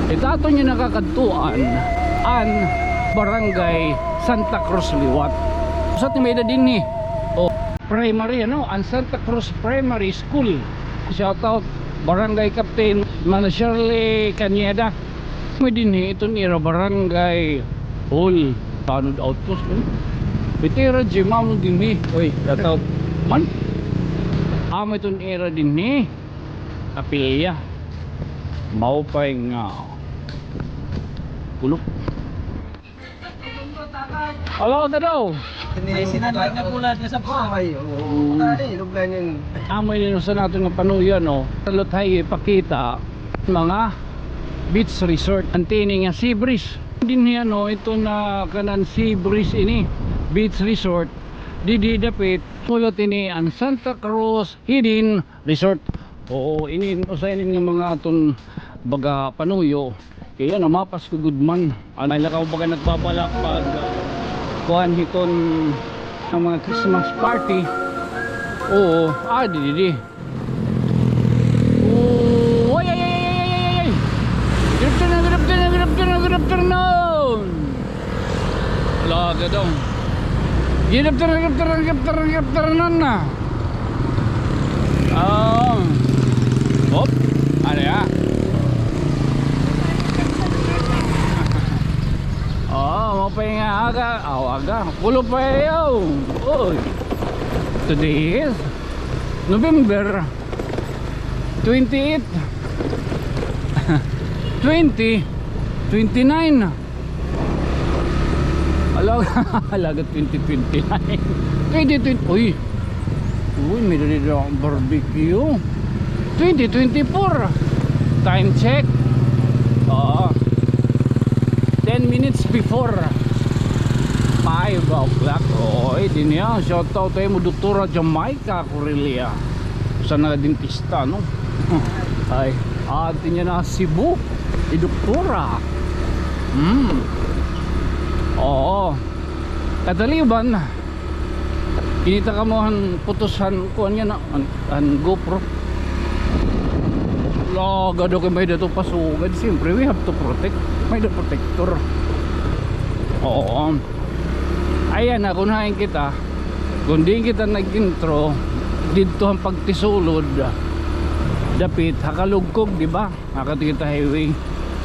Itato niya nakakadtuan an Barangay Santa Cruz Liwat. Sa timeda din ni primary an Santa Cruz Primary School. Shout out Barangay Captain Mana Shirley Cañeda. May din ito ni Barangay Hall Tanod Outpost. Bitira Jimam din ni. Oy, shout out man. Amo ito ni era din ni Apilya. Maupay nga kulok. Hello na daw. Sinanay nga pula niya sa pamay. Luglan yun. Amoy nino sa natin nga panuyan Talot hay ipakita mga beach resort. Antini nga Sea Breeze. Din niya ito na kanan Sea Breeze ini. Beach resort. Didi dapit. Kulot ini ang Santa Cruz Hidden Resort. Oo, ini usainin nga mga aton baga panuyo. Kaya mapas ko good man. Anay lakaw baga nagbabalak pag kuhan hiton ng mga Christmas party. Oo, di. Oo, ay. Grabter na. Laga daw. Grabter na. Hop, ano ya? Mapay nga aga. Kulo pa yaw. Oy. Today is November 28 2029. Alaga 2029. 2020. Uy, may dito ang barbecue. 2024. Time check. 10 minutes before 5 o'clock. Din niya. Shout out tayo mo Doktora Jamaica Corelia. Sa dentista ay atin niya na Cebu. Doktora. Oo. Kadaliban kinita ka mo putusan ko niya an GoPro. Lagado kay may dato pasugad. Siyempre we have to protect. May the protector. Oo. Ayan na kunahin kita. Kung di kita nag-intro dito ang pagtisulod dapit hakalugkog, di ba? Hakatikita highway.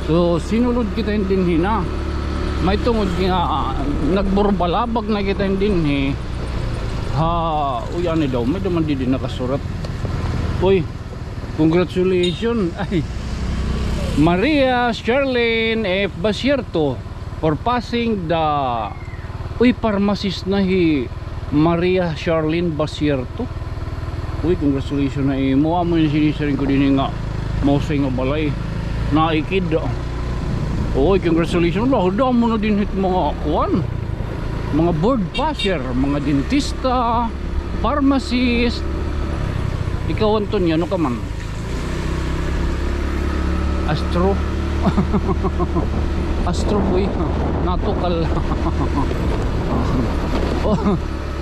So sinulod kita yung dinhi na. May tungod nga nagburbalabag na kita yung dinhi. Uy ano daw, may naman din nakasurat. Uy, congratulations. Ay, Maria Charlene F. Basierto for passing the pharmacist na Maria Charlene Basierto. Uy, congratulations na imo. Amo yung sinisaring ko din nga mausay nga balay naikid. Uy, congratulations. Lahada mo na din mga kuwan, mga board passer, mga dentista, pharmacist. Ikaw Anton, ano ka man? Astro boy, natukal.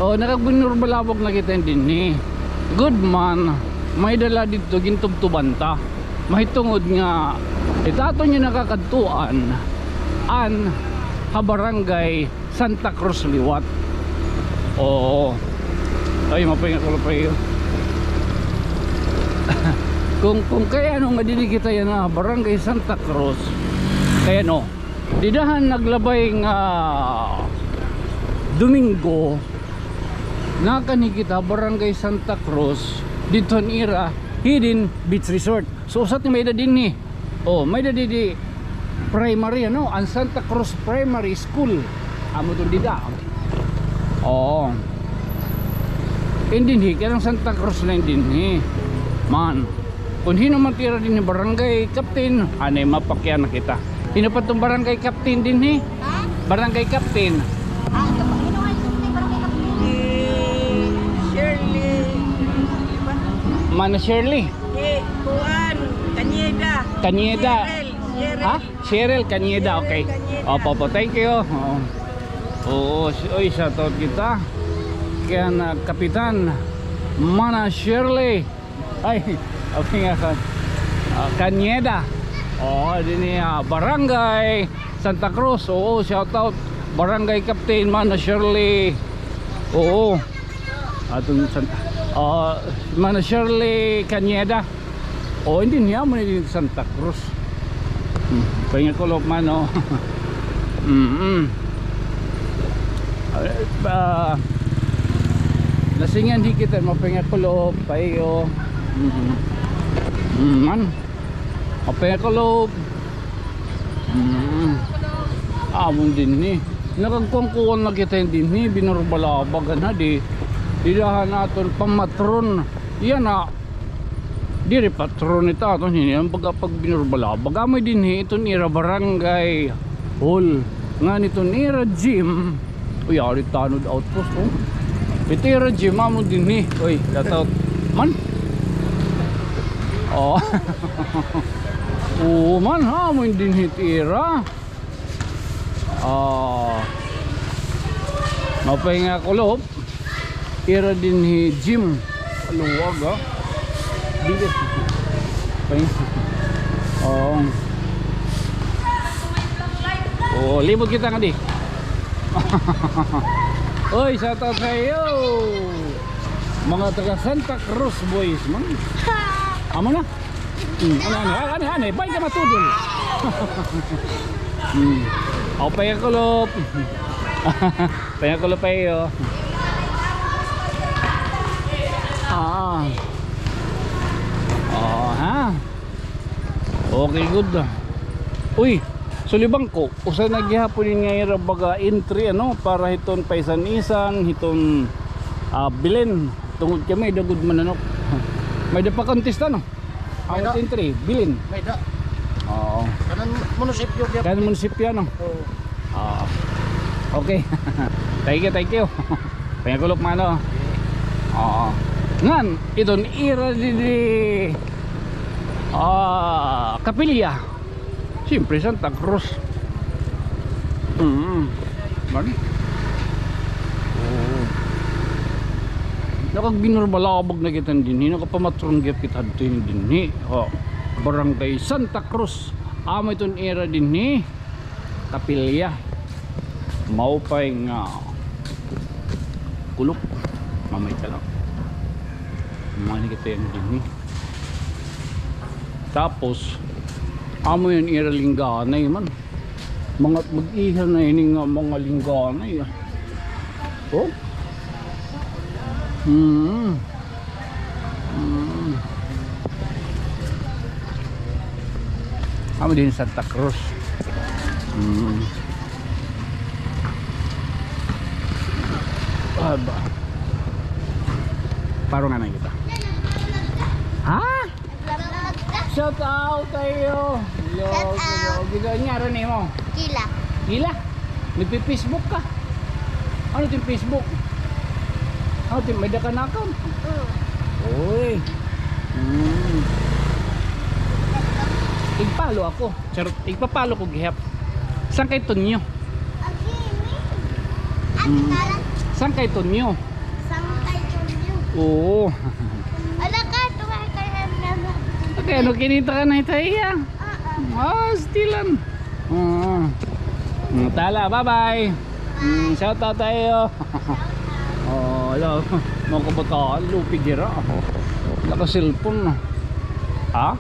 Nakagbinurbalabog na kita din ni. Good man, may dala dito gintubtubanta. May tungod nga itato niya nakakadtuan an Barangay Santa Cruz Liwat. Oo. Ay mapahinga ko pa yun. Kung kaya nga dili kita yan Barangay Santa Cruz, kaya didahan naglabay nga Domingo nakani kita Barangay Santa Cruz dito ira Hidden Beach Resort. So usat ni may da din ni may da di primary ang Santa Cruz Primary School amo to dida. Hindi kaya Santa Cruz na hindi man. Kung hino man tira din ni Barangay Captain, anay mapakyan na kita. Hino pa itong Barangay Captain din ni? Ha? Barangay Captain. Hino nga yung Barangay Captain? Shirley. Mana Shirley? Juan Cañeda. Cañeda. Ha? Cheryl Cañeda, okay. Opo, thank you. Shoutout kita. Kaya na Kapitan Mana Shirley. Ay, okay nga Cañeda. Oh, din Barangay Santa Cruz. Oo, shout out Barangay Captain Mana Shirley. Oo. Atong Mana Shirley Cañeda. Oh, hindi niya mo din Santa Cruz. Pahinga ko lop man oh. Lasingan di kita mapahinga ko lop payo. Man. Mapahinga ko lop. Amon din ni. Nakagkuhan na kita din ni binurubalabagan na di. Didahan naton pamatron. Yan na. Diri patron ito aton hindi ang pag binurbalabag. Amoy din ni ito nira barangay hall. Nga nito nira gym. Uy, ari tanod outpost oh. Ito nira gym amon din ni. Uy, shout out man. Oh. Oh man ha, amoy din ni tira. Mapahinga ko loob. Tira din ni gym. Aluwag ha. Bigat. Pahinga. Oh, libot kita nga di. Oy, shout out sa iyo. Mga taga Santa Cruz boys man. Amo na. Ano, bay ka matudol. Ako pahinga ko loob. Pahinga ko loob payo. Ha? Okay, good. Uy, sulibang ko. Usa naghihapon nga baga entry ano para hiton paisan-isan, hiton bilin. Tungod kami dagud man ano. May da pa contest ano. Awat entry, bilin. May da. Oo. Kanan munisipyo. Kanan munisipyo no. Oo. Okay. Thank you. Pangagulok man no. Oo. Ngan, iton ira di Kapilya. Siyempre Santa Cruz. Mari. Oh. Nakagbinorbalabag na kita din. Nakapamatron kita din. Barangay Santa Cruz. Amo iton ira din Kapilya. Maupay nga kulok. Mamay ka lang. Mani kita yan din Tapos amo yun ira lingganay man. Mga mag-iha na yun nga mga lingganay. Oh. Amo din Santa Cruz. Aba. Paro nga na kita. Ha? Shout out tayo. Shout out. Giga niya ron mo. Kila. Gila. Nagpi-Facebook ka. Ano 'yung Facebook? Ano 'yung may dakan account? Oy. Igpalo ako. Charot, igpapalo ko gihap. Saan kay Tonyo? Saan kay Tonyo? Oo. Okay, ano kinita ka na itaya? Stilan. Tala, bye-bye. Shout out tayo. Hello. Mga kabataan, lupig gira. Naka-cellphone. Ha?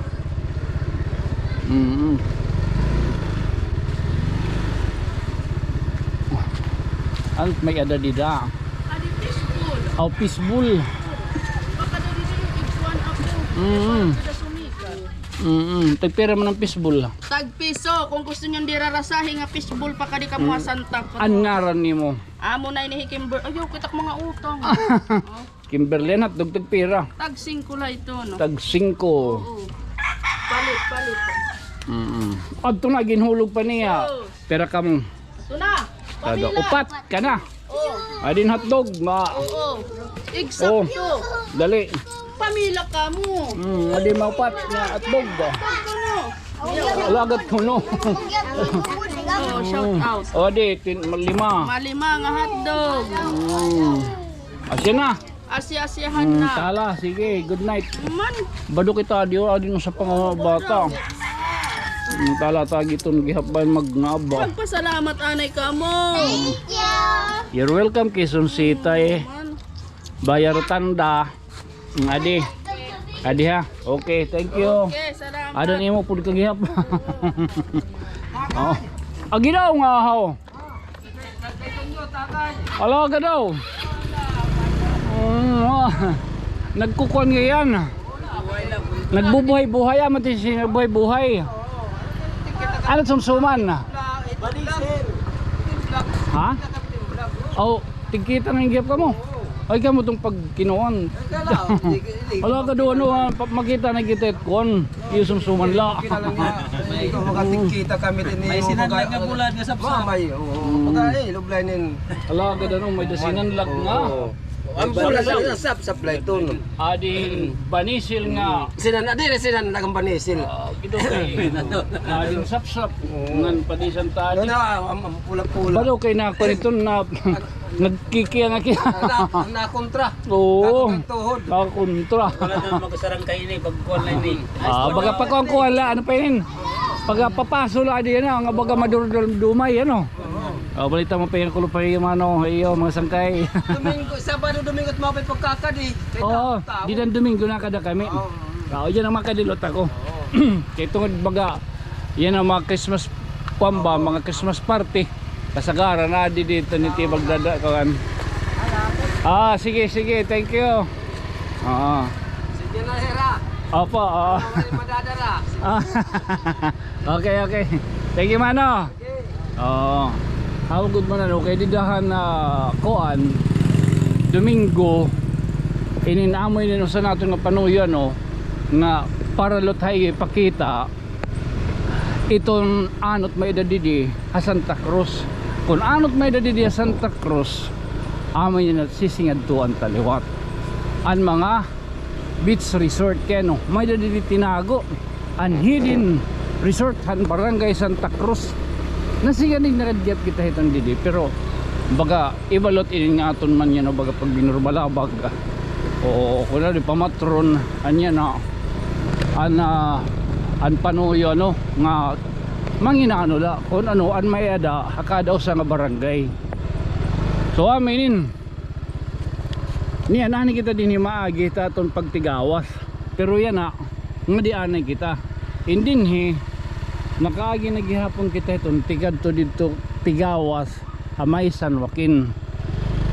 Ano may ada dida? Peaceful. Tagpira mo ng fishbowl. Tag-piso, kung gusto nyo di rarasahin nga fishbowl pa kadi kamuha santa. An ngaran ni mo? Amo na ini Kimber. Ayaw, kitak mga utang. Kimberly at dugtag pira. Tag-5 la ito, no? Tag-5. Oo. Palit. Adto na ginhulog pa niya. Oo. Pera ka mo. Ito na. Pamila. Upat ka na. Oo. Adin hotdog. Oo. Eksakto. Dali. Pamila ka mo. Adi maupat nga hotdog. Ito no. Alagat ko no. Oh, shout out. Adi, 5. Malima nga hotdog. Asya na. Asya-asyahan na. Tala, sige, good night. Man. Bado kita, di mo sa pangabata. Ang talatag itong gihapban magnaba. Magpasalamat anay ka mo. You're welcome Quezon City. Man. Bayar tanda. Adi. Adi ha. Okay, thank you. Okay, salamat. Ada nimo pud kag gihap. Oh. Agi daw nga haw. Alo ka daw. Nagkukuan nga yan. Nagbubuhay-buhay amati si nagbuhay-buhay. Ano sumsuman? Ha? Oh, tigkita ng gihap ka mo. Ay ka mo itong pagkinuan. Wala ka doon, makita na kita kon. Yung sumsuman la. Ito makatikita kami din. May sinanlag nga bulan nga sa mamay. Pagkain, lublainin. Wala ka doon, may dasinan lag nga. Ang bulan sa supply to. Ading banisil nga. Sinan nagang banisil. Ito kay ading sapsap. Ngan padisan tadi. Ang pula-pula. Balo kay na ko nito na nagkikiya nga kiya. Na kontra. Oo. Tuhod. Kontra. Wala na magkasarang kayo ni pagkuhan na ini. Baga pa ko wala ano pa yun. Pag papaso la di na nga baga madurdumay ano. Balita mo pa yung kulupay yung ano, iyo mga sangkay. Domingo, Sabado, Domingo at mapay pagkakadi. Oo, di dan Domingo na kada kami. Oo, yan ang makadilot ako. Kaya tungod baga, yan ang mga Christmas pamba, mga Christmas party. Kasagara na di dito ni Tibag Dada kawan. Sige, thank you. Sige na, Hera. Opo, Madadara. Okay. Thank you, Mano. Oo. How good man ano, kay didahan na koan Domingo ininamoy nino sa nato nga panuyo no nga para luthay ipakita itong anot may dadidi sa Santa Cruz. Kung anot may dadidi sa Santa Cruz, amoy na sisingad to ang taliwat. Ang mga beach resort keno may dadidi tinago ang hidden resort han barangay Santa Cruz. Nasiganig nakadyat kita hitang didi pero baga ibalot ini nga aton man yan o baga pag binurbalabag o kuna di pamatron anya na an panuyo ano nga manginaano la kung ano an mayada hakadaw sa nga barangay. So aminin niya nani kita din maagi ta aton pagtigawas pero yan na nga di anay kita indinhi nakaagi naghihapon kita itong tigad to dito tigawas hamay San Joaquin.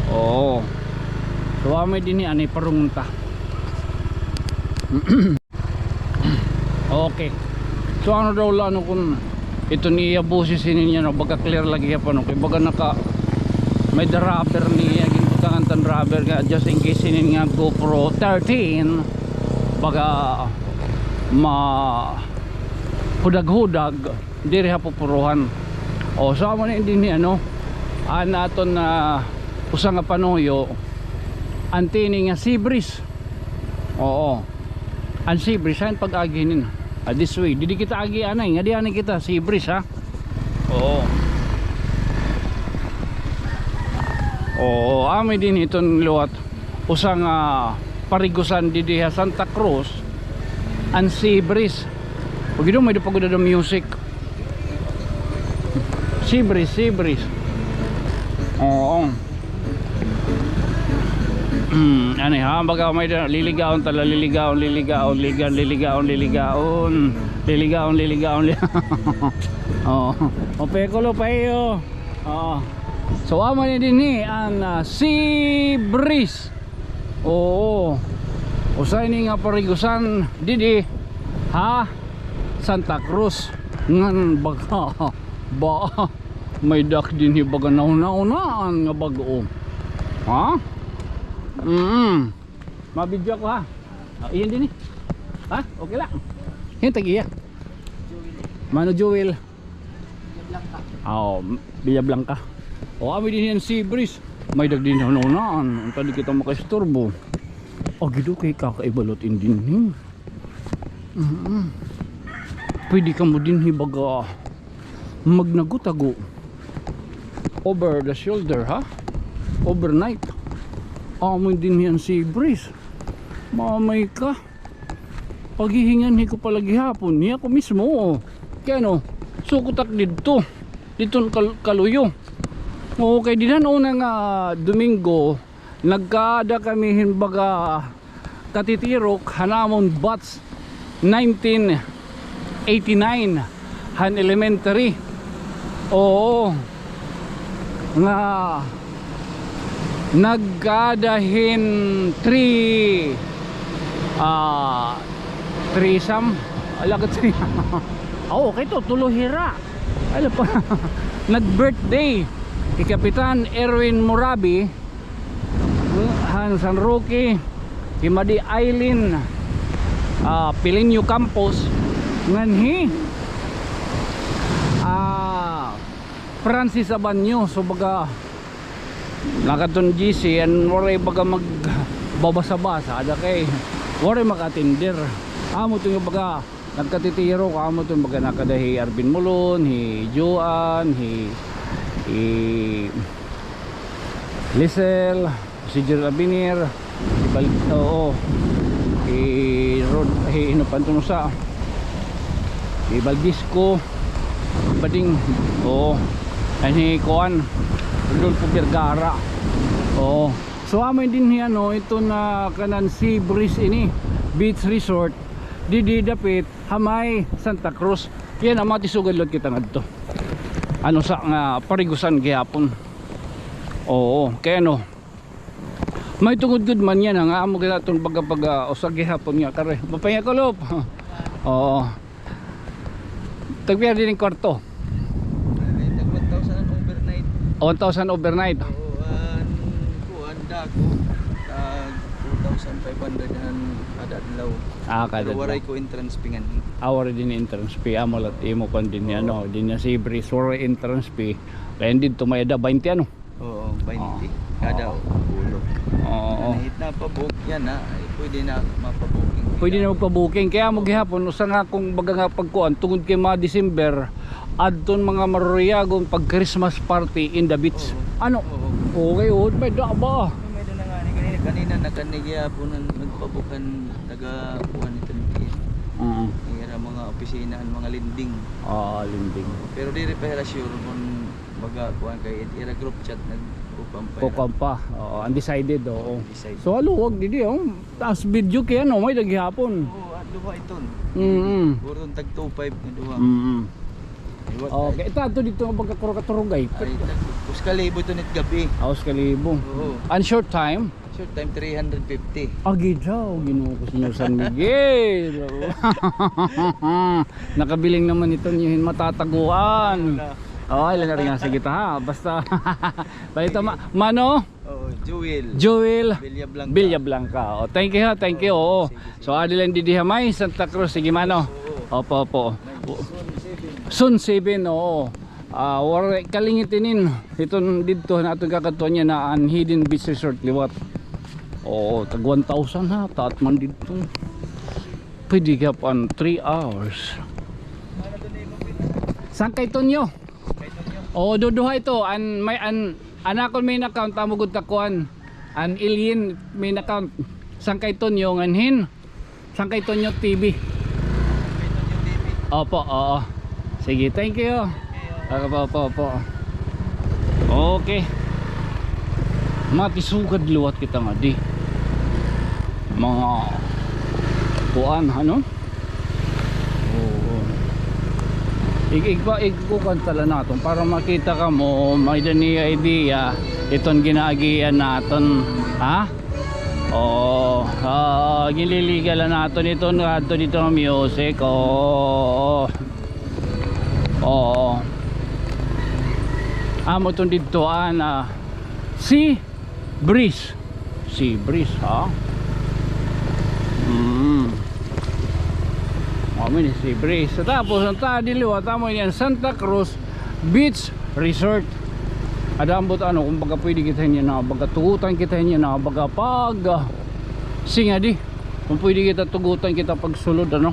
Oo, so amay din ni anay parungunta. Okay, so ano daw ano kung ito niya busisin niya no baga clear lagi pa no kay baga naka may driver niya ginbutangan tan driver nga just in case sinin nga GoPro 13 baga hudag-hudag diri ha pupuruhan. O so amo na din ni ano naton na usa nga panuyo antini nga sea breeze. Oo, ang sea breeze han pag-aginin this way didi kita agi anay nga di anay kita sea breeze ha. Oo, amo din iton luwat usa nga parigusan didi ha Santa Cruz ang sea breeze. Pag ito may dupagod na music sea breeze. Oo. Ano ha baga may liligaon tala liligaon oh opekulo payo. So amo ni dinhi ang sea breeze. Oo, usay ni nga parigusan didi ha Santa Cruz ngan baga may dak din baga nauna-unaan nga bago ha. Mabidyo ko ha. Iyan din ha, okay lang yun tagiya Mano Joel Villa Blanca. Ami din yan sea breeze may dag din nauna-unaan tadi kita makaisturbo gido kay kakaibalot din pwede ka mo din hibaga magnagutago over the shoulder ha overnight. Amoy din yan sea breeze mamay ka paghihingan ko palagi hapon niya ko mismo kaya no, sukutak dito kaluyo. Okay, dinan unang Domingo nagkada kami himbaga katitirok hanamon batch 1989 han elementary. Oo, nga nagkadahin 3 threesome alagat siya. Oh, okay to, tulohira. Ano pa? Nag-birthday si Kapitan Erwin Morabi, Han San Roque, Himadi Aileen, Pilinyo Campos, nganhi Francis Abanyo. So baga nakaton GC and waray baga magbabasa-basa ada kay waray makatindir. Amo to yung baga nagkatitiro ka, amo to baga nakadahi Arvin Mulon, hi Joan, hi Lisel, si Gerald Abinir, Inupantunusa, si Baldisco, Bading, ani Kuan, Rodolfo Vergara. So amin din yan, ito na kanan si Breeze ini, Beach Resort, di dapit Hamay, Santa Cruz. Yan ang matisugadlot kita ngadto. Ano sa nga parigusan gihapon. Oo, kaya no. May tungod good man yan ang amo ginaton pagka usag gihapon nga kare. Mapaya ko lop. Oo. Tagbiya din ang kwarto. 1,000 overnight. 1,000 overnight. Kuan dako. 2,500 kada adlaw. Kada waray ko entrance pingan. Awar din entrance fee amolat imo kon din ano, din na si Breeze waray entrance fee. Kaya dito may da 20 ano. Oo, 20 kada ulo. Oo. Kahit na pa-book yan pwede na mapa-booking. Pwede na magpa-booking. Kaya mo gihapon usa nga kung baga nga pagkuan tungod kay mga December adton mga maruriyagon pag Christmas party in the beach. Ano? Okay, may da ba? May na nga ni kanina nakanigya po nang nagpabukan nagakuan ito ni Ira mga opisina mga linding. Linding. Pero di pa hira sure kung baga kuan kay ira group chat Kukuan pa. Undecided. Undecided. So aluwag didi taas video kaya no may daghapon. Duha iton. Puro tag 25 nga duha. Okay, ito dito ang pagkaturugay. Us kalibo to nit gabi. Aos kalibo. Oo. And short time? Short time 350. Agi daw, Ginoo ko sa San Miguel. Nakabiling naman ito niyo matataguan. Ilan na rin nga sa kita ha. Basta balita Mano? Joel Villablanca. Thank you ha, thank you. So adilan di Hamay, Santa Cruz, sige Mano. Opo. Sun 7, kalingitinin iton dito na atong kakatuan niya na ang Hidden Beach Resort liwat. Tag 1,000 ha, taat man dito. Pwede ka pa 3 hours. Saan kay Tonyo? Duduha ito anakon main account amugod takuan an alien main account sang kay Tonyo nganhin sang kay Tonyo TV. Opo, sige, thank you. Opo. Okay. Matisugad luwat kita nga di mga kuan ano. Ikukukan tala natin para makita ka mo may dani idea itong ginagian natin ha. Gililigalan natin ito dito ng music. Amo itong dito si Breeze ha. Amin si Breeze. So, tapos ang tadiliwa tamo yan Santa Cruz Beach Resort. Adambot kung baga pwede kita niya na baga tugutan kita niya na baga pag singa di kung pwede kita tugutan kita pag sulod ano.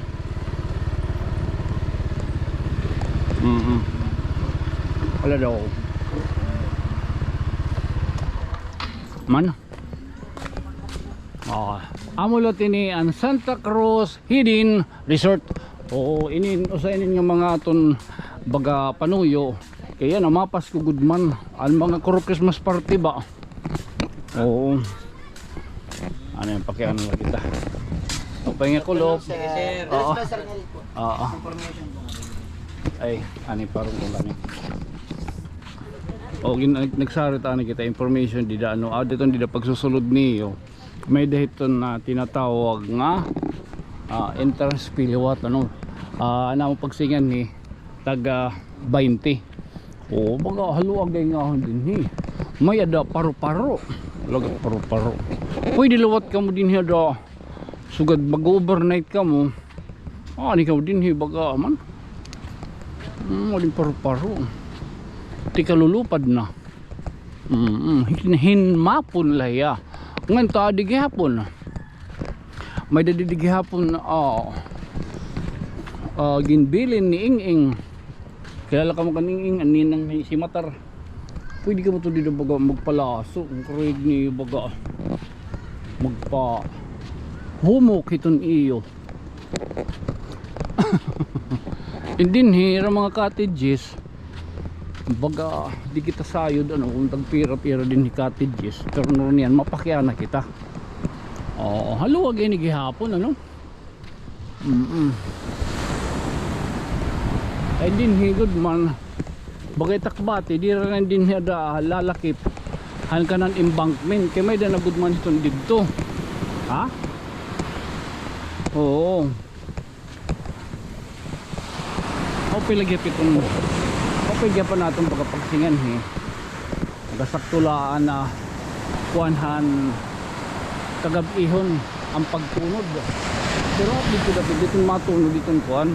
Wala daw man. Amulot ini ang Santa Cruz Hidden Resort. Oo, inin usainin nga mga ton baga panuyo. Kaya na mapas ko gudman ang mga Christmas party ba. Oo. Ano yung pakiano lang kita. Pahinga ko loob. Sir. Oo. Oo. Ay, ani parang ko lang. O nagsarita na kita information dida ano dito dida pagsusulod niyo. May dahiton na tinatawag nga entrance fee what ano. Ano pagsingan ni taga 20. O baga haluag ay nga din ni. May ada paro-paro. Laga paro-paro. Pwede luwat ka mo din hada. Sugad mag-overnight ka mo. Ani ka din hi baga man. Din paro-paro. Ti kalulupad na. Hinmapon laya. Ngan ta di gihapon. May dadi gihapon ginbilin ni Ing-ing. Kilala ka mo kaning aninang si Matar. Pwede ka mo to dito baga magpalaso. Ang karig ni baga magpa humok iton iyo. Hindi hira mga cottages. Baga di kita sayod ano kung tagpira-pira din ni cottages. Pero noon yan mapakyan na kita. Haluwag ni gihapon ano. Ay din higod man bagay takbati di rin din hada lalakip han kanan embankment kay may na good man itong dito ha oo okay lagi pitong okay pa natong pagkapagsingan nagasaktulaan na kuanhan kagab-ihon ang pagtunod pero dito matunod itong kuan.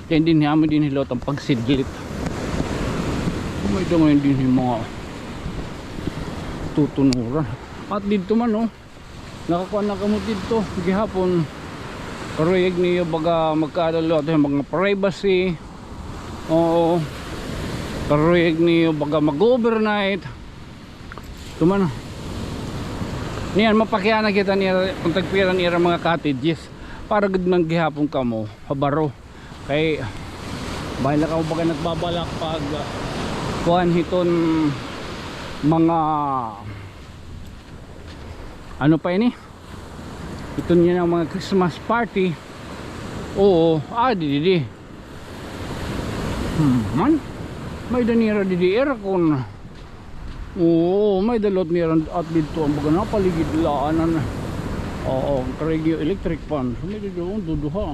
Kaya hindi niya mo din hilot ang pagsidlit. May ito ngayon din yung mga tutunuran. At dito man nakakuha na kamo dito gihapon karuyag niyo baga magkadalo at mga privacy. Oo. Karuyag niyo baga mag-overnight. Ito man niyan mapakyan na kita niya kung tagpiran niya mga cottages. Para gud man gihapon ka mo habaro kay bahala ka baga nagbabalak pag kuan hiton mga ano pa ini iton niya ng mga Christmas party. Oo di man may danira di aircon. Oo may dalot niya at dito ang baga napaligid laanan. Oo, karigyo electric fan. So, may doon duduha.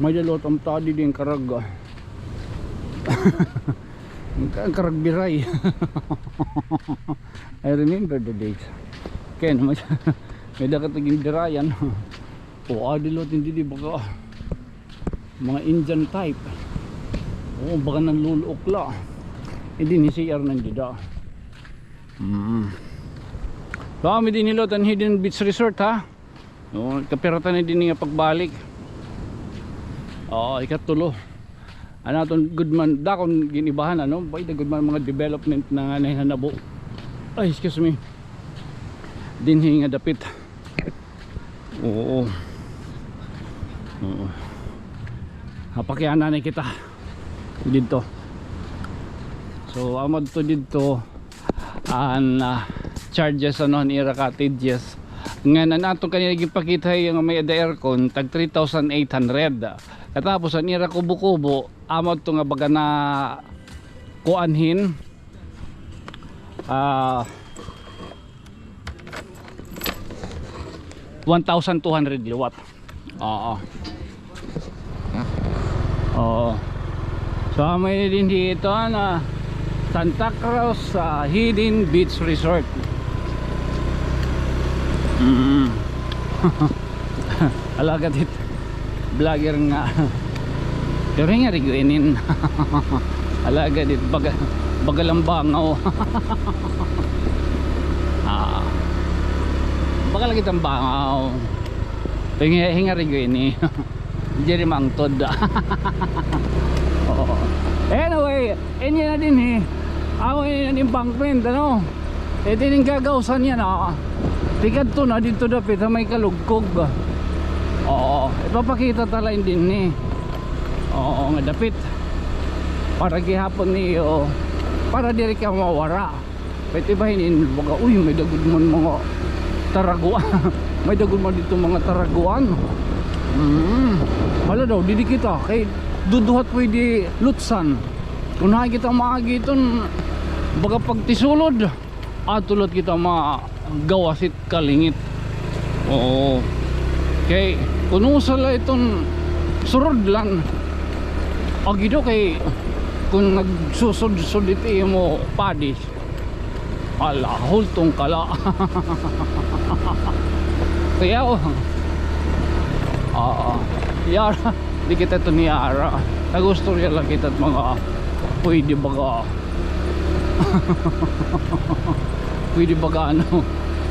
May dalot ang tadi din karag. Ang karag biray. I remember the days. Kaya naman may dakataging birayan. O adilot hindi baga mga Indian type. Oo, baka nanlulukla. Hindi ni CR nandida. So kami din nilot ang Hidden Beach Resort ha. Kapiratan na din nga pagbalik. Ikatulo. Ano itong good man dakon ginibahan ano. Bay the good man mga development na nanabo. Ay excuse me. Dinhi nga dapit. Oo. Hapakyanan na kita dito. So amad to dito an charges ano nira cottages nga nanatong kanila gipakita yung may ada aircon tag 3,800 katapos ang nira kubo-kubo amod to nga baga na kuanhin 1,200 liwat. So may din dito na Santa Cruz Hidden Beach Resort. Alaga dit vlogger nga. Pero nga riguinin. Alaga dit bagalambangaw. Bagal kitang bangaw. Hinga riguini. Jadi mangtod. Anyway, inyo na din away na embankment ano. Din gagawsan yan Tikad to na dito dapit sa may kalugkog. Oo, ipapakita talain din ni. Oo, nga dapit. Para gihapon niyo, para diri ka mawara. Pwede ba hinin, baga, uy, may dagod man mga taraguan. May dagod man dito mga taraguan. Wala daw, didi kita. Kay duduhat pwede lutsan. Kung nakikita maagi iton, baga pagtisulod, tulad kita magawasit kalingit. Oo. Kay kung usala itong surod lang, agido kay kung nagsusod-sud iti mo padis, ala hultong kala. Kaya yara di kita ito niyara, nagusto rin lang kita at mga pwede baga pwede baga ano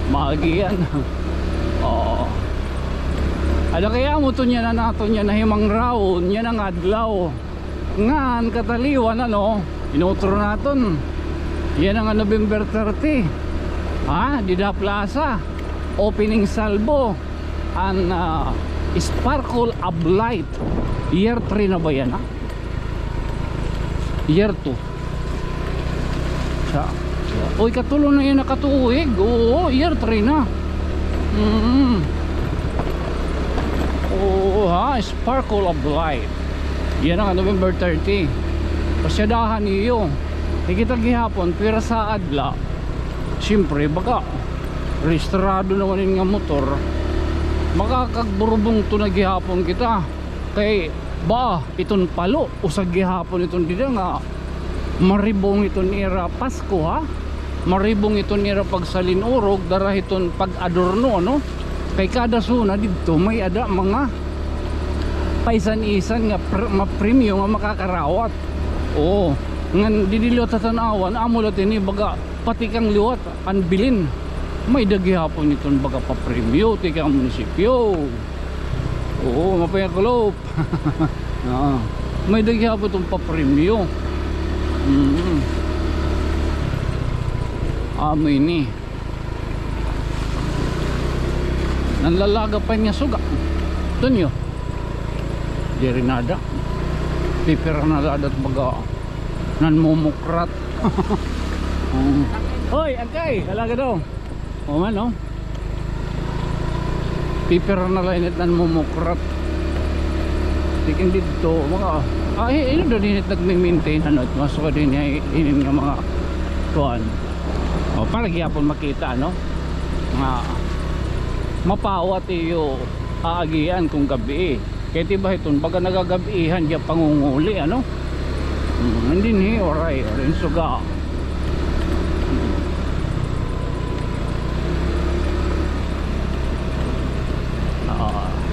maagian. Ada kaya mo to niya na nato niya na himang raon niya ng adlaw ngan kataliwan ano inutro naton yan ang November 30 Dida Plaza opening salvo and Sparkle of Light year 3 na ba yan year 2 oy katulo na yan nakatuig. Oo, year 3 na. Sparkle of Light yan ang November 30 pasyadahan niyo nakita gihapon pero sa adla siyempre baka registrado naman yung nga motor makakagburubong to na gihapon kita kay ba iton palo usag gihapon iton dida nga maribong iton era Pasko maribong iton era pagsalinurog darahiton pag-adorno no kay kada suna dito may ada mga paisan-isan nga ma-premium nga makakarawat. Oo ngan didiliwat sa tanawan amulat ini baga pati kang liwat anbilin may daghihapon iton baga pa-premium ti kang munisipyo. Oo mapayakulop. May daghihapon itong pa-premium. Amoy ni nanlalaga pa niya suga ito nyo di rin nada pipira na ladat baga nanmumukrat. Hoy agkay alaga daw o man no pipira na lainit nanmumukrat tikin dito mga ino daw dinit nag-maintain ano at masuk din niya inin nga mga tuwan para gyapon makita no mga mapawat iyo aagian kung gabi kaya tiba iton baga nagagabihan diya pangunguli ano hindi ni oray rin suga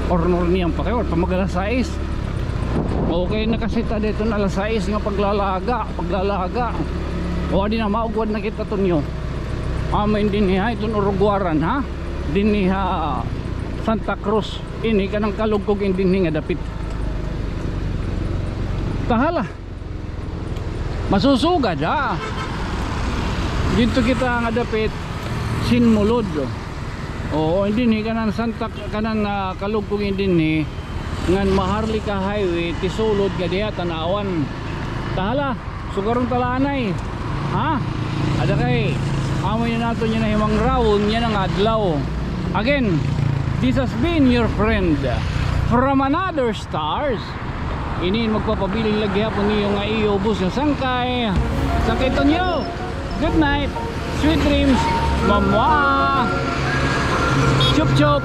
ornor niyang pa kayo pamagalas 6 okay nakasita dito na alas 6 nga paglalaga o di na maugwad na kita to nyo amain din niya itong urugwaran din niya Santa Cruz ini kanang kalugkog din nga dapit tahala masusugad dito kita nga dapit Sinmulod oo hindi ni kanang Santa kanang kalugkog din ni ngan Maharlika Highway tisulod nga diha tanawan tahala sugarong talanay ada kay amoy na nato niya na himang rawon niya ng adlaw again. This has been your friend from another stars. Inin magpapabiling lagi hapon niyo nga iubos yung sangkay to nyo. Good night, sweet dreams, mamwa, chup chup.